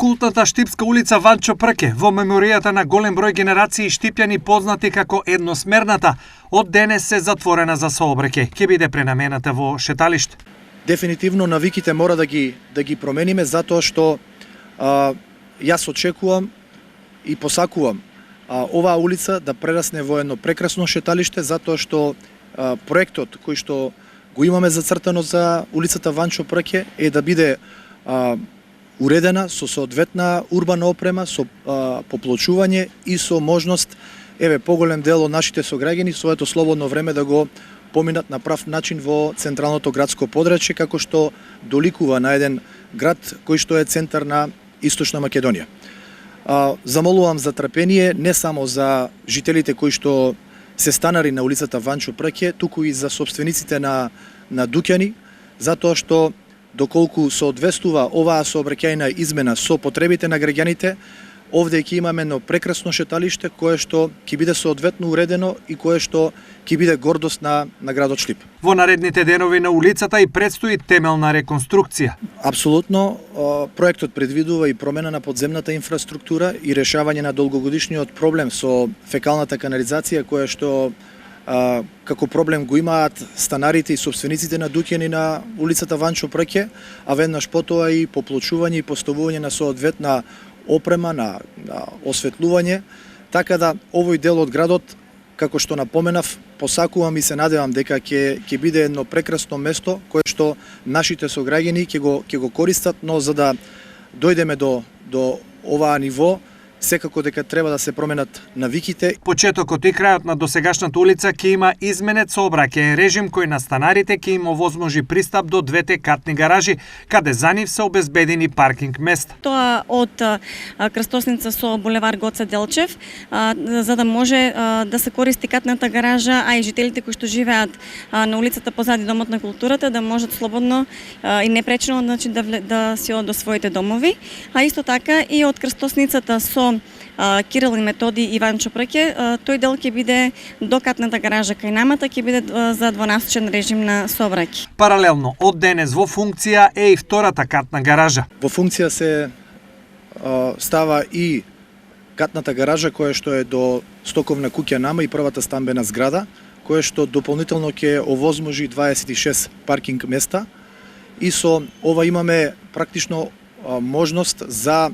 култната штипска улица Ванчо Прке, во меморијата на голем број генерации штипјани познати како едносмерната, од денес се затворена за сообраќај. Ќе биде пренамената во шеталиште. Дефинитивно навиките мора да ги промениме, затоа што јас очекувам и посакувам оваа улица да прерасне во едно прекрасно шеталиште, затоа што проектот кој што го имаме зацртано за улицата Ванчо Прке е да биде уредена со соодветна урбана опрема, со поплочување и со можност поголем дел од нашите сограѓани своето слободно време да го поминат на прав начин во централното градско подрачје, како што доликува на еден град кој што е центар на Источна Македонија. Замолувам за трпение не само за жителите кои што се станари на улицата Ванчо Прке, туку и за собствениците на дуќани, затоа што доколку соодветствува оваа сообраќајна измена со потребите на граѓаните, овде ќе имаме едно прекрасно шеталиште кое што ќе биде соодветно уредено и кое што ќе биде гордост на градот Шлип. Во наредните денови на улицата и предстои темелна реконструкција. Апсолутно, проектот предвидува и промена на подземната инфраструктура и решавање на долгогодишниот проблем со фекалната канализација која што како проблем го имаат станарите и собствениците на дуќани на улицата Ванчо Прке, а веднаш потоа и поплочување и поставување на соодветна опрема, на осветлување, така да овој дел од градот, како што напоменав, посакувам и се надевам дека ќе биде едно прекрасно место кое што нашите сограѓани ќе го користат, но за да дојдеме до оваа ниво, секако дека треба да се променат навиките. Почетокот и крајот на досегашната улица ќе има изменет сообраќајен режим кој на станарите ќе им овозможи пристап до двете катни гаражи, каде за нив се обезбедени паркинг места. Тоа од крстосница со булевар Гоце Делчев, за да може да се користи катната гаража, а и жителите кои што живеат на улицата позади Домот на културата да можат слободно и непречено да си одат до своите домови, а исто така и од крстосницата со Кирил и Методи и Ванчо Прке, тој дел ќе биде до катната гаража кај намата, ќе биде за 12-часовен режим на сообраќај. Паралелно, од денес во функција е и втората катна гаража. Во функција се става и катната гаража која што е до стоковна куќа Нама и првата стамбена зграда, која што дополнително ќе овозможи 26 паркинг места и со ова имаме практично можност за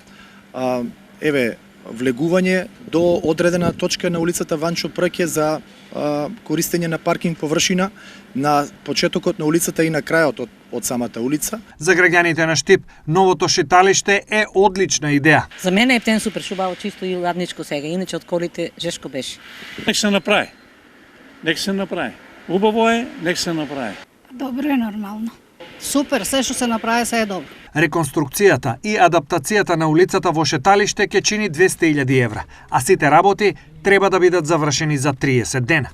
влегување до одредена точка на улицата Ванчо Прке за користење на паркинг површина на почетокот на улицата и на крајот од самата улица. За граѓаните на Штип, новото шеталиште е одлична идеја. За мене е птен супер шубаво, чисто и ладничко сега, иначе од колите жешко беше. Нек се направи. Нек се направи. Убаво е, нек се направи. Добро е, нормално. Супер, се што се направи се е добро. Реконструкцијата и адаптацијата на улицата во шеталиште ќе чини 200.000 евра, а сите работи треба да бидат завршени за 30 дена.